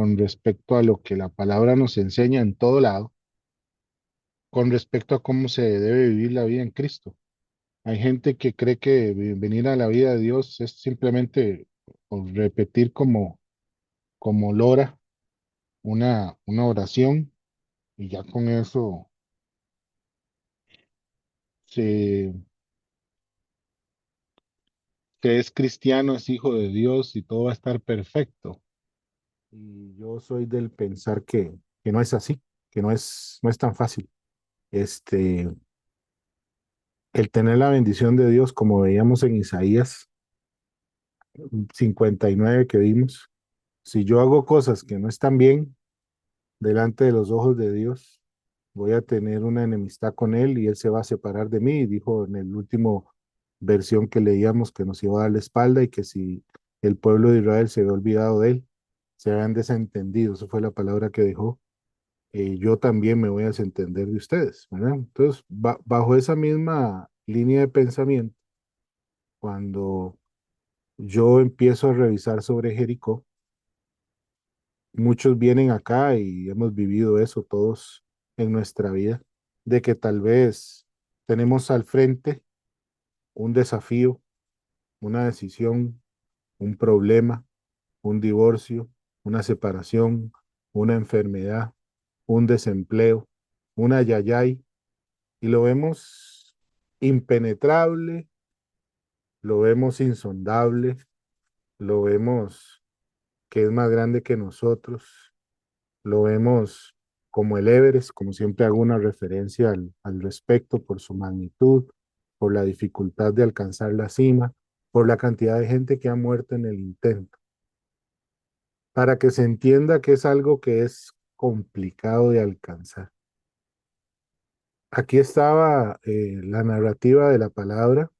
con respecto a lo que la palabra nos enseña en todo lado, con respecto a cómo se debe vivir la vida en Cristo. Hay gente que cree que venir a la vida de Dios es simplemente o repetir como lora una oración y ya con eso se, se es cristiano, es hijo de Dios y todo va a estar perfecto. Y yo soy del pensar que no es así, que no es tan fácil. Este, el tener la bendición de Dios, como veíamos en Isaías 59 que vimos, si yo hago cosas que no están bien delante de los ojos de Dios, voy a tener una enemistad con Él y Él se va a separar de mí. Y dijo en el último versión que leíamos que nos iba a dar la espalda y que si el pueblo de Israel se había olvidado de Él, se habían desentendido. Esa fue la palabra que dijo. Yo también me voy a desentender de ustedes, ¿verdad? Entonces, bajo esa misma línea de pensamiento, cuando yo empiezo a revisar sobre Jericó, muchos vienen acá y hemos vivido eso todos en nuestra vida, de que tal vez tenemos al frente un desafío, una decisión, un problema, un divorcio, una separación, una enfermedad, un desempleo, una yayay, y lo vemos impenetrable, lo vemos insondable, lo vemos que es más grande que nosotros, lo vemos como el Everest, como siempre hago una referencia al respecto por su magnitud, por la dificultad de alcanzar la cima, por la cantidad de gente que ha muerto en el intento, para que se entienda que es algo que es complicado de alcanzar. Aquí estaba la narrativa de la palabra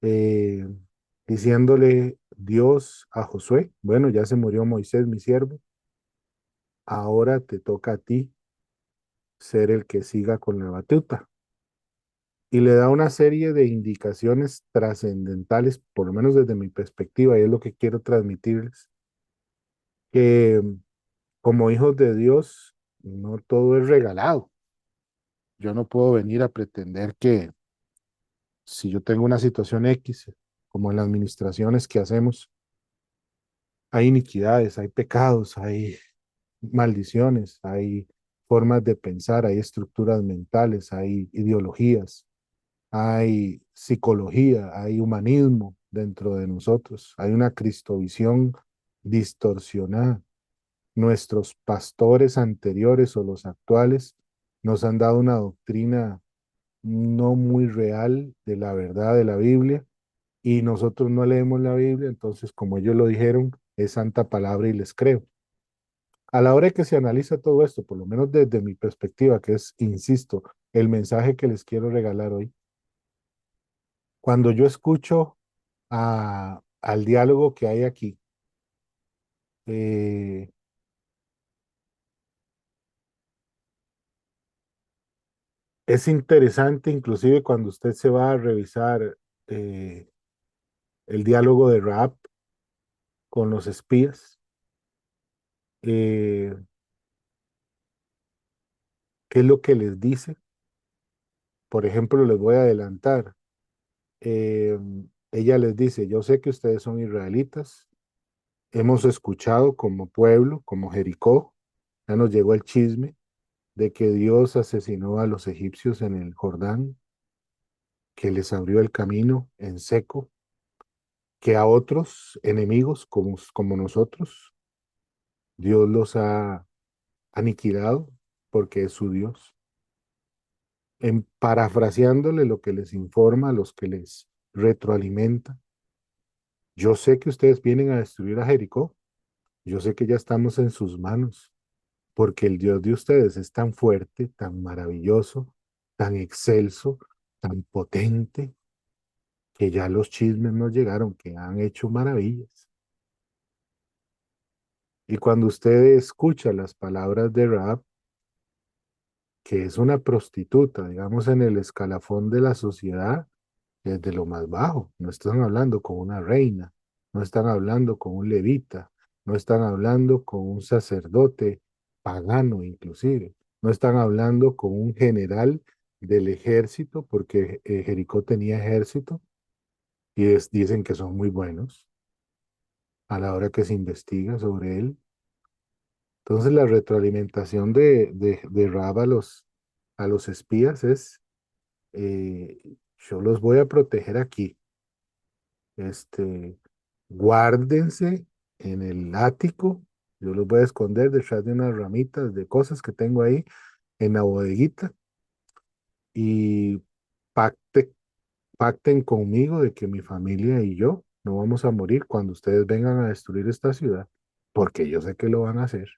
eh, diciéndole Dios a Josué, bueno, ya se murió Moisés, mi siervo, ahora te toca a ti ser el que siga con la batuta. Y le da una serie de indicaciones trascendentales, por lo menos desde mi perspectiva, y es lo que quiero transmitirles, que como hijos de Dios, no todo es regalado. Yo no puedo venir a pretender que si yo tengo una situación X, como en las administraciones que hacemos, hay iniquidades, hay pecados, hay maldiciones, hay formas de pensar, hay estructuras mentales, hay ideologías, hay psicología, hay humanismo dentro de nosotros, hay una cristovisión distorsionada. Nuestros pastores anteriores o los actuales nos han dado una doctrina no muy real de la verdad de la Biblia y nosotros no leemos la Biblia, entonces como ellos lo dijeron, es santa palabra y les creo. A la hora de que se analiza todo esto, por lo menos desde mi perspectiva, que es, insisto, el mensaje que les quiero regalar hoy, cuando yo escucho al diálogo que hay aquí, eh, es interesante inclusive cuando usted se va a revisar eh, el diálogo de Raab con los espías, eh, qué es lo que les dice. Por ejemplo, les voy a adelantar. Eh, ella les dice, yo sé que ustedes son israelitas, hemos escuchado como pueblo, como Jericó, ya nos llegó el chisme de que Dios asesinó a los egipcios en el Jordán, que les abrió el camino en seco, que a otros enemigos como nosotros, Dios los ha aniquilado porque es su Dios. En parafraseándole lo que les informa, los que les retroalimenta, yo sé que ustedes vienen a destruir a Jericó, yo sé que ya estamos en sus manos, porque el Dios de ustedes es tan fuerte, tan maravilloso, tan excelso, tan potente, que ya los chismes nos llegaron, que han hecho maravillas. Y cuando usted escucha las palabras de Raab, que es una prostituta, digamos, en el escalafón de la sociedad, es de lo más bajo, no están hablando con una reina, no están hablando con un levita, no están hablando con un sacerdote pagano inclusive, no están hablando con un general del ejército, porque Jericó tenía ejército y dicen que son muy buenos a la hora que se investiga sobre él. Entonces la retroalimentación de Rahab a los espías es, yo los voy a proteger aquí, este, guárdense en el ático, yo los voy a esconder detrás de unas ramitas de cosas que tengo ahí en la bodeguita y pacte, pacten conmigo de que mi familia y yo no vamos a morir cuando ustedes vengan a destruir esta ciudad, porque yo sé que lo van a hacer.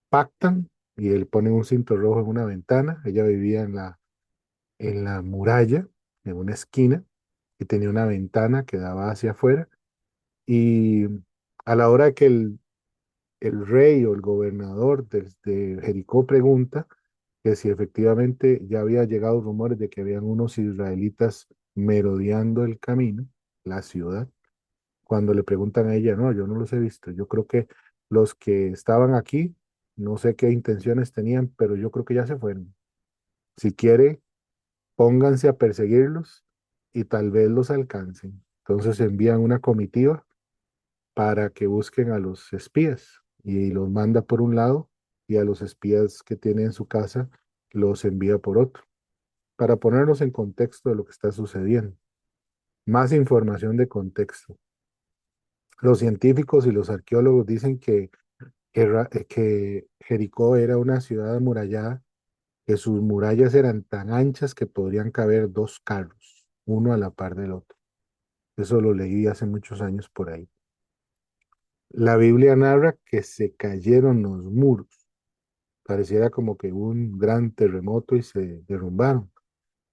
Pactan y él pone un cinto rojo en una ventana. Ella vivía en la muralla, en una esquina, y tenía una ventana que daba hacia afuera. Y a la hora que el rey o el gobernador de Jericó pregunta que si efectivamente ya había llegado rumores de que habían unos israelitas merodeando el camino, la ciudad, cuando le preguntan a ella, no, yo no los he visto, yo creo que los que estaban aquí, no sé qué intenciones tenían, pero yo creo que ya se fueron. Si quiere, pónganse a perseguirlos y tal vez los alcancen. Entonces envían una comitiva para que busquen a los espías y los manda por un lado y a los espías que tiene en su casa los envía por otro, para ponernos en contexto de lo que está sucediendo. Más información de contexto. Los científicos y los arqueólogos dicen que Jericó era una ciudad amurallada, que sus murallas eran tan anchas que podrían caber dos carros, uno a la par del otro. Eso lo leí hace muchos años por ahí. La Biblia narra que se cayeron los muros. Pareciera como que hubo un gran terremoto y se derrumbaron.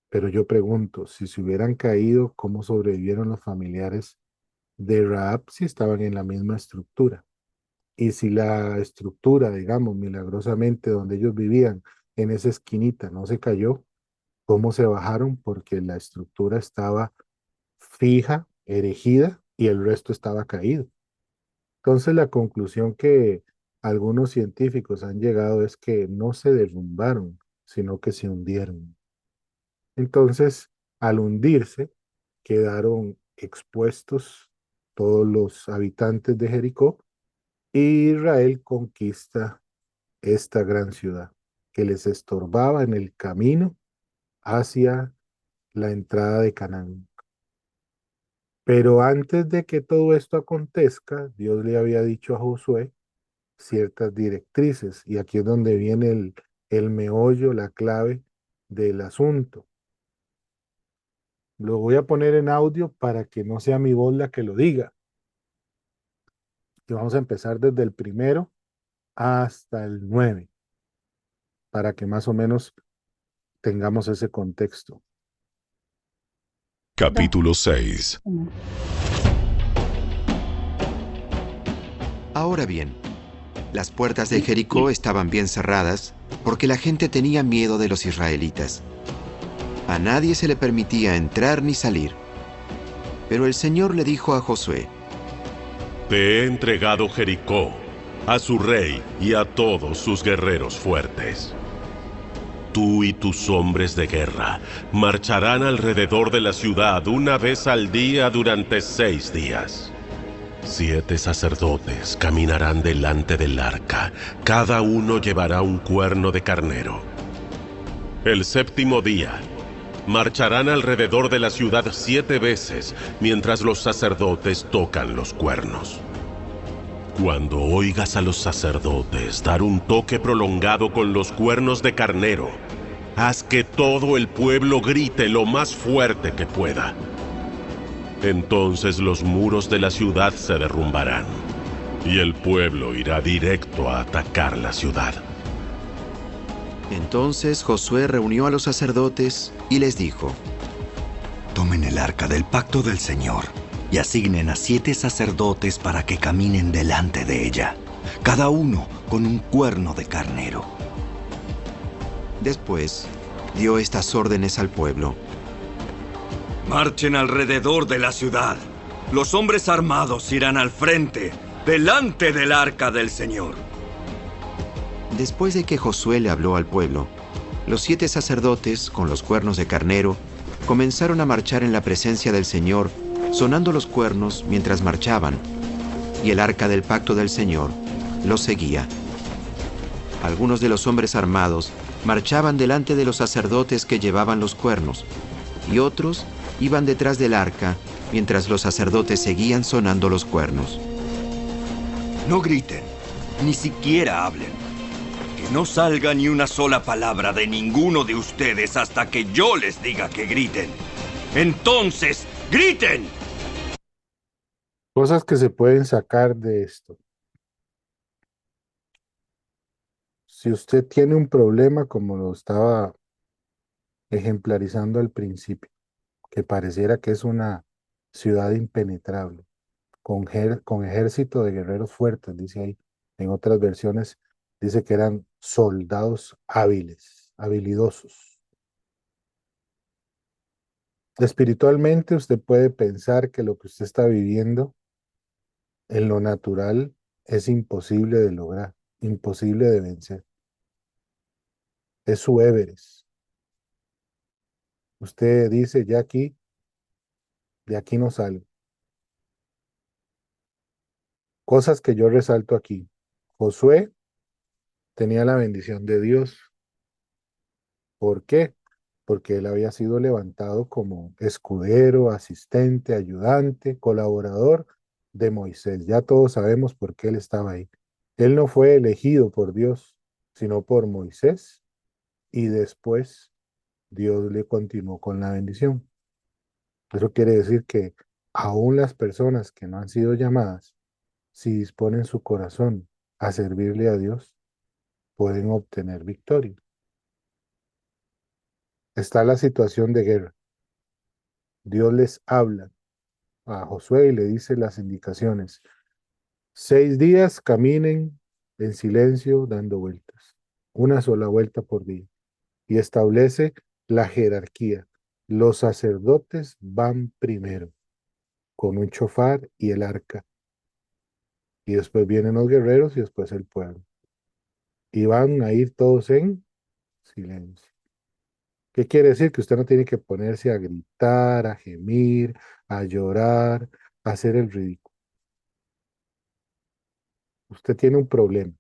Pero yo pregunto, si se hubieran caído, ¿cómo sobrevivieron los familiares de Rahab si estaban en la misma estructura? Y si la estructura, digamos, milagrosamente donde ellos vivían, en esa esquinita, no se cayó, ¿cómo se bajaron? Porque la estructura estaba fija, erigida, y el resto estaba caído. Entonces, la conclusión que algunos científicos han llegado es que no se derrumbaron, sino que se hundieron. Entonces, al hundirse, quedaron expuestos todos los habitantes de Jericó y Israel conquista esta gran ciudad que les estorbaba en el camino hacia la entrada de Canaán. Pero antes de que todo esto acontezca, Dios le había dicho a Josué ciertas directrices, y aquí es donde viene el meollo, la clave del asunto. Lo voy a poner en audio para que no sea mi voz la que lo diga. Y vamos a empezar desde el primero hasta el 9, para que más o menos tengamos ese contexto. Capítulo 6. Ahora bien, las puertas de Jericó estaban bien cerradas porque la gente tenía miedo de los israelitas. A nadie se le permitía entrar ni salir. Pero el Señor le dijo a Josué: Te he entregado Jericó, a su rey y a todos sus guerreros fuertes. Tú y tus hombres de guerra marcharán alrededor de la ciudad una vez al día durante 6 días. 7 sacerdotes caminarán delante del arca, cada uno llevará un cuerno de carnero. El 7º día, marcharán alrededor de la ciudad 7 veces, mientras los sacerdotes tocan los cuernos. Cuando oigas a los sacerdotes dar un toque prolongado con los cuernos de carnero, haz que todo el pueblo grite lo más fuerte que pueda. Entonces los muros de la ciudad se derrumbarán, y el pueblo irá directo a atacar la ciudad. Entonces Josué reunió a los sacerdotes y les dijo: Tomen el arca del pacto del Señor y asignen a 7 sacerdotes para que caminen delante de ella, cada uno con un cuerno de carnero. Después dio estas órdenes al pueblo: Marchen alrededor de la ciudad. Los hombres armados irán al frente, delante del arca del Señor. Después de que Josué le habló al pueblo, los 7 sacerdotes, con los cuernos de carnero, comenzaron a marchar en la presencia del Señor, sonando los cuernos mientras marchaban, y el arca del pacto del Señor los seguía. Algunos de los hombres armados marchaban delante de los sacerdotes que llevaban los cuernos, y otros iban detrás del arca mientras los sacerdotes seguían sonando los cuernos. No griten, ni siquiera hablen. Que no salga ni una sola palabra de ninguno de ustedes hasta que yo les diga que griten. Entonces, ¡griten! Cosas que se pueden sacar de esto. Si usted tiene un problema, como lo estaba ejemplarizando al principio, que pareciera que es una ciudad impenetrable, con ejército de guerreros fuertes, dice ahí. En otras versiones dice que eran soldados hábiles, habilidosos. Espiritualmente usted puede pensar que lo que usted está viviendo en lo natural es imposible de lograr, imposible de vencer. Es su Everest. Usted dice, ya aquí, de aquí no salgo. Cosas que yo resalto aquí. Josué tenía la bendición de Dios. ¿Por qué? Porque él había sido levantado como escudero, asistente, ayudante, colaborador de Moisés. Ya todos sabemos por qué él estaba ahí. Él no fue elegido por Dios, sino por Moisés, y después Dios le continuó con la bendición. Eso quiere decir que aún las personas que no han sido llamadas, si disponen su corazón a servirle a Dios, pueden obtener victoria. Está la situación de guerra. Dios les habla a Josué y le dice las indicaciones. 6 días caminen en silencio dando vueltas, una sola vuelta por día. Y establece la jerarquía. Los sacerdotes van primero, con un chofar y el arca. Y después vienen los guerreros y después el pueblo. Y van a ir todos en silencio. ¿Qué quiere decir? Que usted no tiene que ponerse a gritar, a gemir, a llorar, a hacer el ridículo. Usted tiene un problema.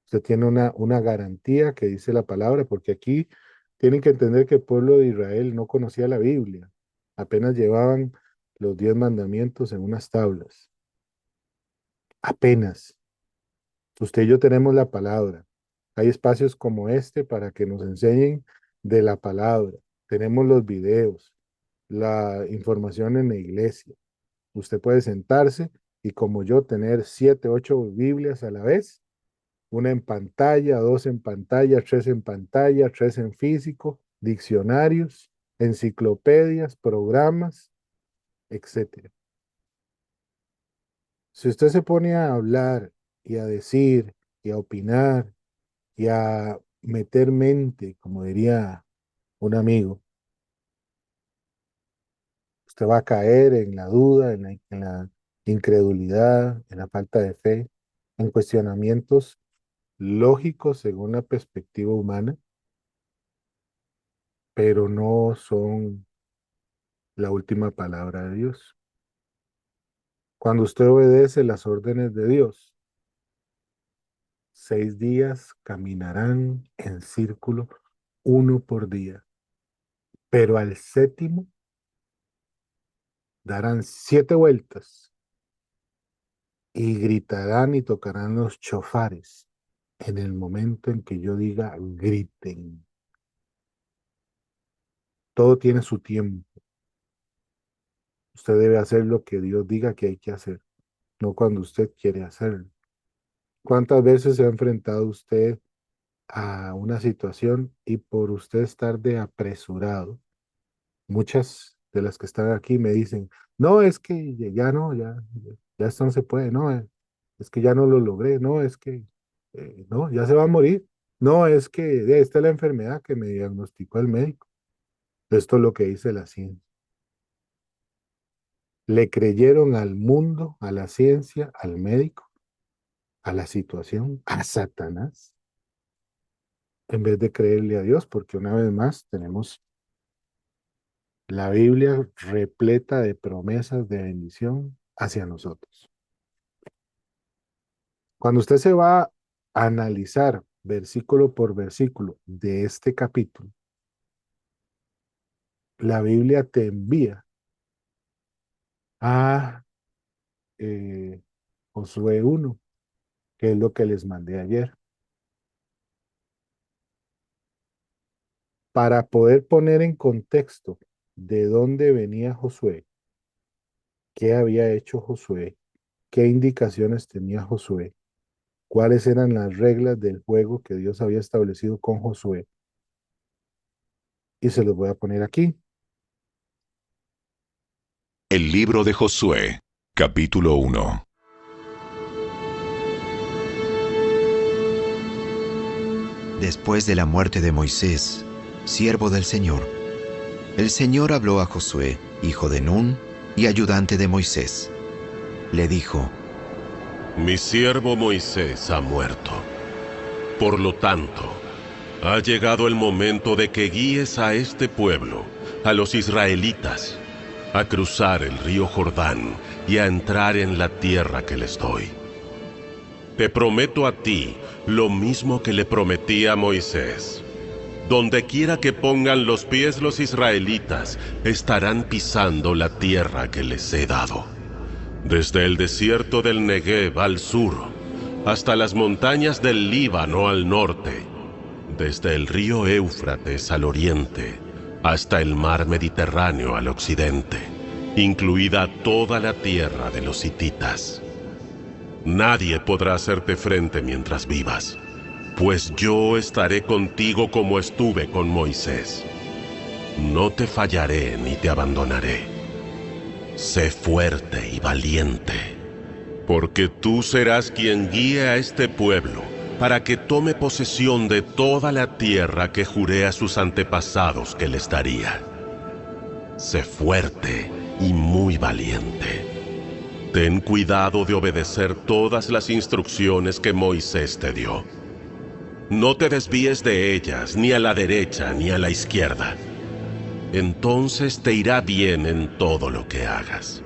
Usted tiene una garantía que dice la palabra, porque aquí tienen que entender que el pueblo de Israel no conocía la Biblia. Apenas llevaban los 10 mandamientos en unas tablas. Apenas. Usted y yo tenemos la palabra. Hay espacios como este para que nos enseñen de la palabra. Tenemos los videos, la información en la iglesia. Usted puede sentarse y como yo tener 7, 8 Biblias a la vez, una en pantalla, 2 en pantalla, 3 en pantalla, 3 en físico, diccionarios, enciclopedias, programas, etcétera. Si usted se pone a hablar y a decir y a opinar y a meter mente, como diría un amigo, usted va a caer en la duda, en la incredulidad, en la falta de fe, en cuestionamientos lógicos según la perspectiva humana, pero no son la última palabra de Dios. Cuando usted obedece las órdenes de Dios, 6 días caminarán en círculo, uno por día, pero al séptimo darán 7 vueltas y gritarán y tocarán los chofares en el momento en que yo diga griten. Todo tiene su tiempo. Usted debe hacer lo que Dios diga que hay que hacer, no cuando usted quiere hacerlo. ¿Cuántas veces se ha enfrentado usted a una situación y por usted estar de apresurado? Muchas de las que están aquí me dicen, no, es que ya no, ya esto no se puede, no, es que ya no lo logré, no, es que, no, ya se va a morir, no, es que esta es la enfermedad que me diagnosticó el médico. Esto es lo que dice la ciencia. Le creyeron al mundo, a la ciencia, al médico, a la situación, a Satanás, en vez de creerle a Dios, porque una vez más tenemos la Biblia repleta de promesas de bendición hacia nosotros. Cuando usted se va a analizar versículo por versículo de este capítulo, la Biblia te envía a eh, Josué 1, que es lo que les mandé ayer, para poder poner en contexto de dónde venía Josué, qué había hecho Josué, qué indicaciones tenía Josué, cuáles eran las reglas del juego que Dios había establecido con Josué. Y se los voy a poner aquí. El libro de Josué, capítulo 1. Después de la muerte de Moisés, siervo del Señor, el Señor habló a Josué, hijo de Nun y ayudante de Moisés. Le dijo: Mi siervo Moisés ha muerto. Por lo tanto, ha llegado el momento de que guíes a este pueblo, a los israelitas, a cruzar el río Jordán y a entrar en la tierra que les doy. Te prometo a ti lo mismo que le prometí a Moisés. Donde quiera que pongan los pies los israelitas, estarán pisando la tierra que les he dado. Desde el desierto del Negev al sur, hasta las montañas del Líbano al norte, desde el río Éufrates al oriente, hasta el mar Mediterráneo al occidente, incluida toda la tierra de los hititas. Nadie podrá hacerte frente mientras vivas, pues yo estaré contigo como estuve con Moisés. No te fallaré ni te abandonaré. Sé fuerte y valiente, porque tú serás quien guíe a este pueblo para que tome posesión de toda la tierra que juré a sus antepasados que les daría. Sé fuerte y muy valiente. Ten cuidado de obedecer todas las instrucciones que Moisés te dio. No te desvíes de ellas, ni a la derecha ni a la izquierda. Entonces te irá bien en todo lo que hagas.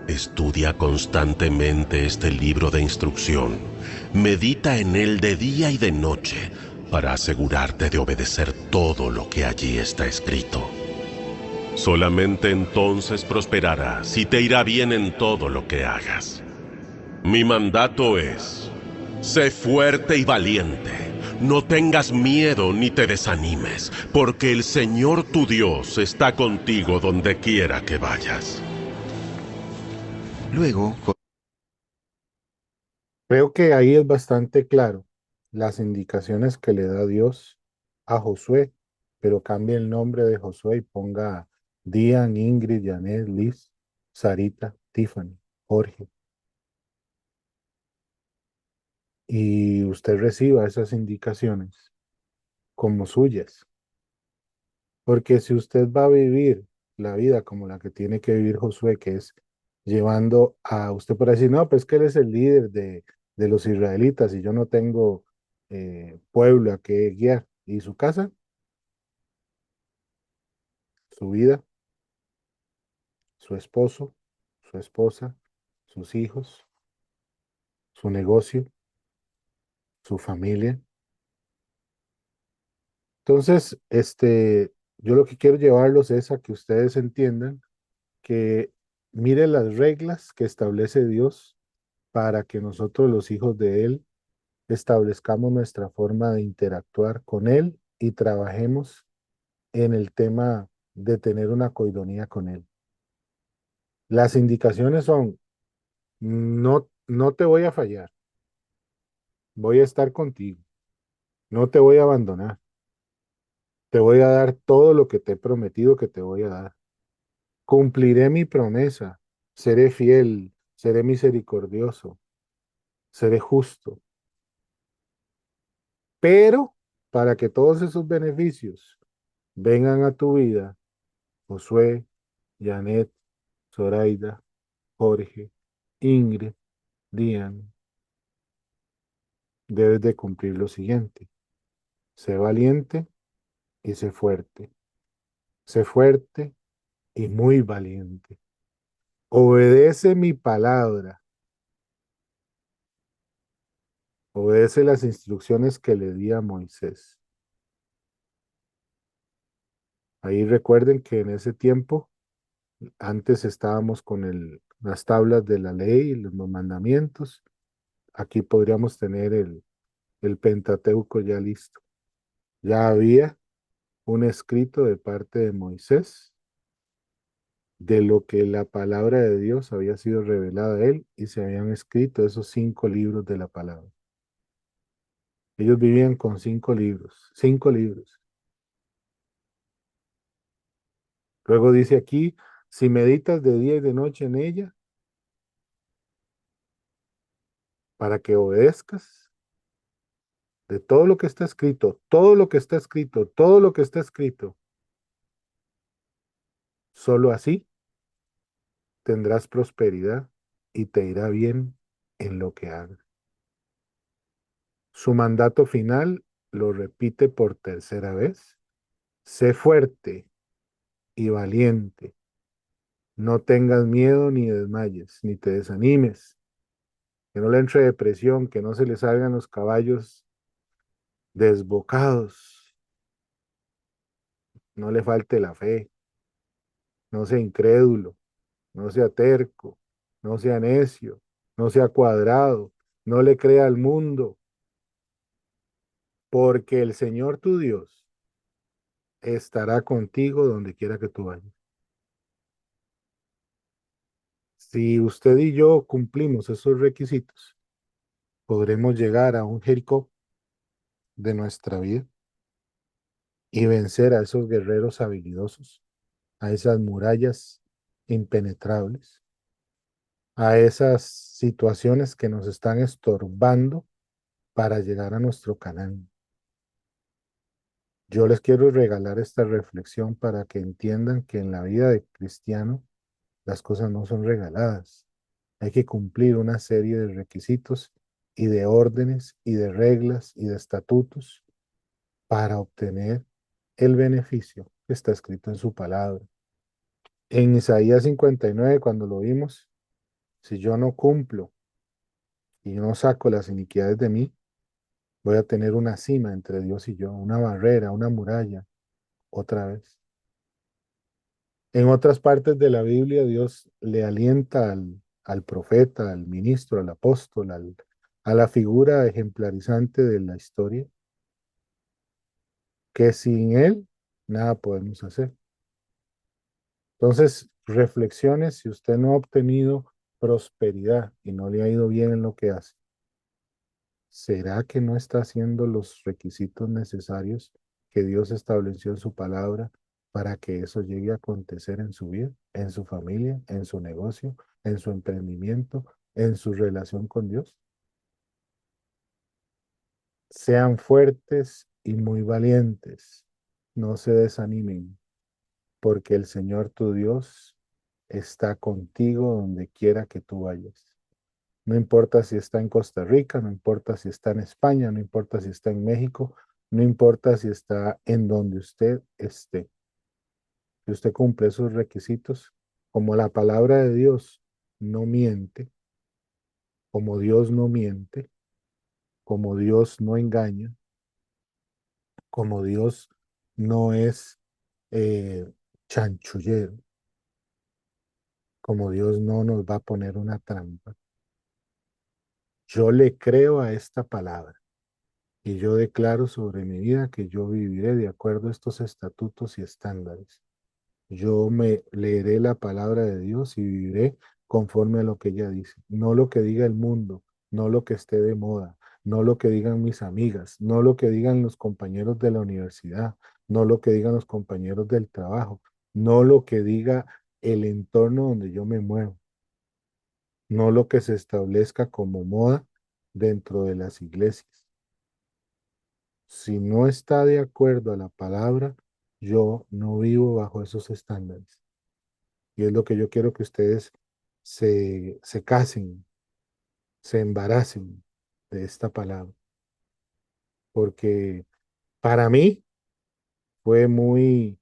Estudia constantemente este libro de instrucción. Medita en él de día y de noche para asegurarte de obedecer todo lo que allí está escrito. Solamente entonces prosperarás y te irá bien en todo lo que hagas. Mi mandato es: sé fuerte y valiente. No tengas miedo ni te desanimes, porque el Señor tu Dios está contigo donde quiera que vayas. Luego, Creo que ahí es bastante claro las indicaciones que le da Dios a Josué, pero cambie el nombre de Josué y ponga Dian, Ingrid, Janet, Liz, Sarita, Tiffany, Jorge. Y usted reciba esas indicaciones como suyas. Porque si usted va a vivir la vida como la que tiene que vivir Josué, que es llevando a usted por decir, no, pues que él es el líder de los israelitas y yo no tengo pueblo a que guiar. ¿Y su casa? Su vida, su esposo, su esposa, sus hijos, su negocio, su familia. Entonces, yo lo que quiero llevarlos es a que ustedes entiendan que miren las reglas que establece Dios para que nosotros, los hijos de Él, establezcamos nuestra forma de interactuar con Él y trabajemos en el tema de tener una coidonía con Él. Las indicaciones son: no te voy a fallar, voy a estar contigo, no te voy a abandonar, te voy a dar todo lo que te he prometido que te voy a dar. Cumpliré mi promesa, seré fiel, seré misericordioso, seré justo. Pero para que todos esos beneficios vengan a tu vida, Josué, Janet, Zoraida, Jorge, Ingrid, Dian, debes de cumplir lo siguiente. Sé valiente y sé fuerte. Sé fuerte y muy valiente. Obedece mi palabra. Obedece las instrucciones que le di a Moisés. Ahí recuerden que en ese tiempo, antes estábamos con las tablas de la ley, los mandamientos. Aquí podríamos tener el Pentateuco ya listo. Ya había un escrito de parte de Moisés de lo que la palabra de Dios había sido revelada a él y se habían escrito esos 5 libros de la palabra. Ellos vivían con 5 libros, 5 libros. Luego dice aquí, si meditas de día y de noche en ella, para que obedezcas de todo lo que está escrito, todo lo que está escrito, todo lo que está escrito, solo así tendrás prosperidad y te irá bien en lo que hagas. Su mandato final lo repite por tercera vez. Sé fuerte y valiente. No tengas miedo ni desmayes, ni te desanimes. Que no le entre depresión, que no se le salgan los caballos desbocados. No le falte la fe. No sea incrédulo. No sea terco. No sea necio. No sea cuadrado. No le crea al mundo. Porque el Señor tu Dios estará contigo donde quiera que tú vayas. Si usted y yo cumplimos esos requisitos, podremos llegar a un Jericó de nuestra vida y vencer a esos guerreros habilidosos, a esas murallas impenetrables, a esas situaciones que nos están estorbando para llegar a nuestro Canaán. Yo les quiero regalar esta reflexión para que entiendan que en la vida de cristiano las cosas no son regaladas. Hay que cumplir una serie de requisitos y de órdenes y de reglas y de estatutos para obtener el beneficio que está escrito en su palabra. En Isaías 59, cuando lo vimos, si yo no cumplo y no saco las iniquidades de mí, voy a tener una cima entre Dios y yo, una barrera, una muralla, otra vez. En otras partes de la Biblia, Dios le alienta al profeta, al ministro, al apóstol, a la figura ejemplarizante de la historia, que sin él nada podemos hacer. Entonces, reflexiones si usted no ha obtenido prosperidad y no le ha ido bien en lo que hace. ¿Será que no está haciendo los requisitos necesarios que Dios estableció en su palabra para que eso llegue a acontecer en su vida, en su familia, en su negocio, en su emprendimiento, en su relación con Dios? Sean fuertes y muy valientes. No se desanimen, porque el Señor tu Dios está contigo donde quiera que tú vayas. No importa si está en Costa Rica, no importa si está en España, no importa si está en México, no importa si está en donde usted esté. Si usted cumple esos requisitos, como la palabra de Dios no miente, como Dios no miente, como Dios no engaña, como Dios no es eh, chanchullero, como Dios no nos va a poner una trampa. Yo le creo a esta palabra. Y yo declaro sobre mi vida que yo viviré de acuerdo a estos estatutos y estándares. Yo me leeré la palabra de Dios y viviré conforme a lo que ella dice. No lo que diga el mundo, no lo que esté de moda, no lo que digan mis amigas, no lo que digan los compañeros de la universidad, no lo que digan los compañeros del trabajo, no lo que diga el entorno donde yo me muevo, no lo que se establezca como moda dentro de las iglesias. Si no está de acuerdo a la palabra, yo no vivo bajo esos estándares. Y es lo que yo quiero que ustedes se casen, se embaracen de esta palabra, porque para mí fue muy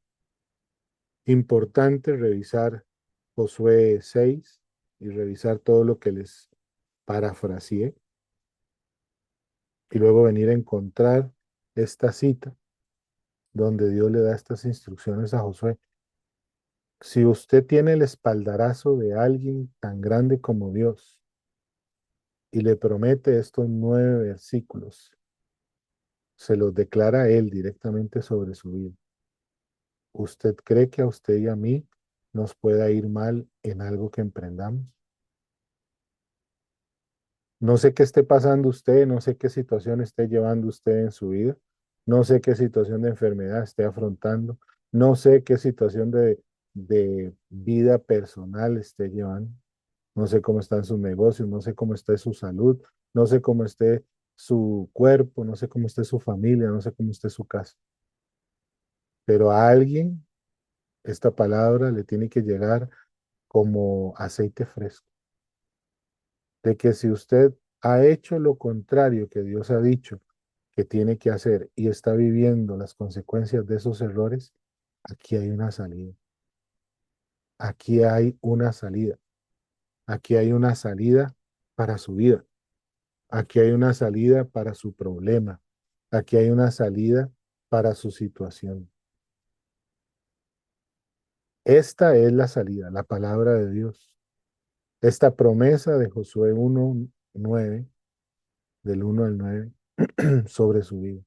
importante revisar Josué 6 y revisar todo lo que les parafraseé y luego venir a encontrar esta cita donde Dios le da estas instrucciones a Josué. Si usted tiene el espaldarazo de alguien tan grande como Dios y le promete estos 9 versículos, se los declara a él directamente sobre su vida. ¿Usted cree que a usted y a mí nos pueda ir mal en algo que emprendamos? No sé qué esté pasando usted, no sé qué situación esté llevando usted en su vida, no sé qué situación de enfermedad esté afrontando, no sé qué situación de vida personal esté llevando, no sé cómo están sus negocios, no sé cómo esté su salud, no sé cómo esté su cuerpo, no sé cómo esté su familia, no sé cómo esté su casa, pero a alguien esta palabra le tiene que llegar como aceite fresco, de que si usted ha hecho lo contrario que Dios ha dicho que tiene que hacer y está viviendo las consecuencias de esos errores, aquí hay una salida, aquí hay una salida, aquí hay una salida para su vida, aquí hay una salida para su problema, aquí hay una salida para su situación. Esta es la salida, la palabra de Dios. Esta promesa de Josué 1:9, del 1 al 9, sobre su vida.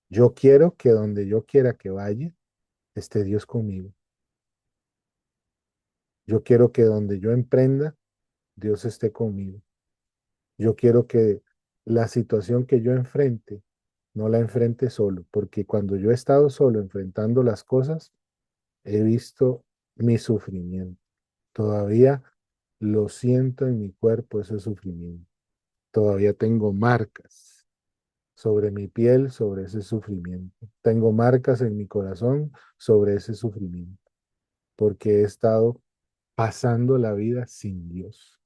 Yo quiero que donde yo quiera que vaya, esté Dios conmigo. Yo quiero que donde yo emprenda, Dios esté conmigo. Yo quiero que la situación que yo enfrente, no la enfrente solo, porque cuando yo he estado solo enfrentando las cosas, he visto mi sufrimiento. Todavía lo siento en mi cuerpo ese sufrimiento. Todavía tengo marcas sobre mi piel, sobre ese sufrimiento. Tengo marcas en mi corazón sobre ese sufrimiento, porque he estado pasando la vida sin Dios.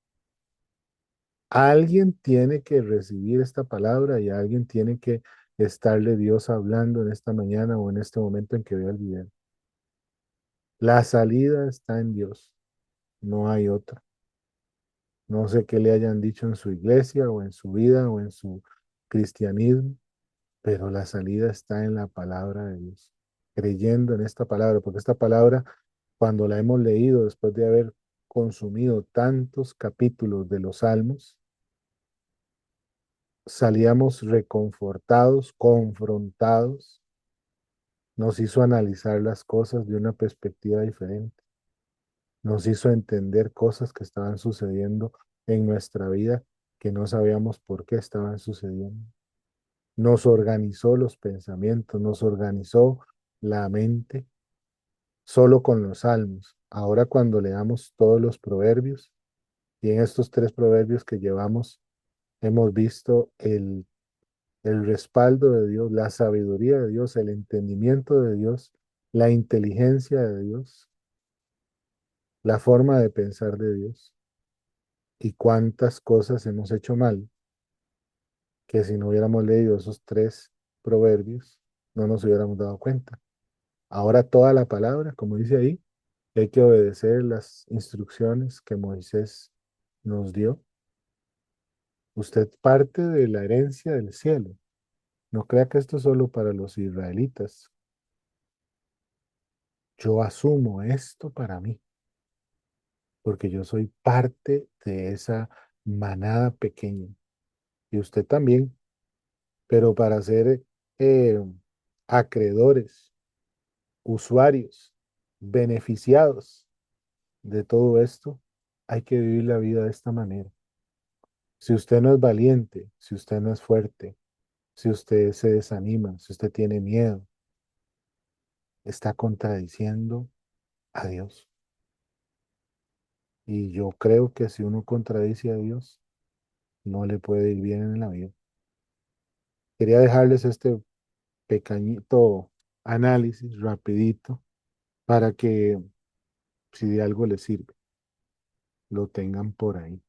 Alguien tiene que recibir esta palabra y alguien tiene que estarle Dios hablando en esta mañana o en este momento en que vea el video. La salida está en Dios, no hay otra. No sé qué le hayan dicho en su iglesia o en su vida o en su cristianismo, pero la salida está en la palabra de Dios, creyendo en esta palabra, porque esta palabra, cuando la hemos leído después de haber consumido tantos capítulos de los Salmos, salíamos reconfortados, confrontados, nos hizo analizar las cosas de una perspectiva diferente, nos hizo entender cosas que estaban sucediendo en nuestra vida que no sabíamos por qué estaban sucediendo. Nos organizó los pensamientos, nos organizó la mente solo con los salmos. Ahora cuando leamos todos los proverbios, y en estos 3 proverbios que llevamos, hemos visto el respaldo de Dios, la sabiduría de Dios, el entendimiento de Dios, la inteligencia de Dios, la forma de pensar de Dios. Y cuántas cosas hemos hecho mal, que si no hubiéramos leído esos 3 proverbios, no nos hubiéramos dado cuenta. Ahora toda la palabra, como dice ahí, hay que obedecer las instrucciones que Moisés nos dio. Usted parte de la herencia del cielo. No crea que esto es solo para los israelitas. Yo asumo esto para mí, porque yo soy parte de esa manada pequeña. Y usted también, pero para ser eh, acreedores, usuarios, beneficiados de todo esto, hay que vivir la vida de esta manera. Si usted no es valiente, si usted no es fuerte, si usted se desanima, si usted tiene miedo, está contradiciendo a Dios. Y yo creo que si uno contradice a Dios, no le puede ir bien en la vida. Quería dejarles este pequeñito análisis rapidito para que si de algo les sirve, lo tengan por ahí.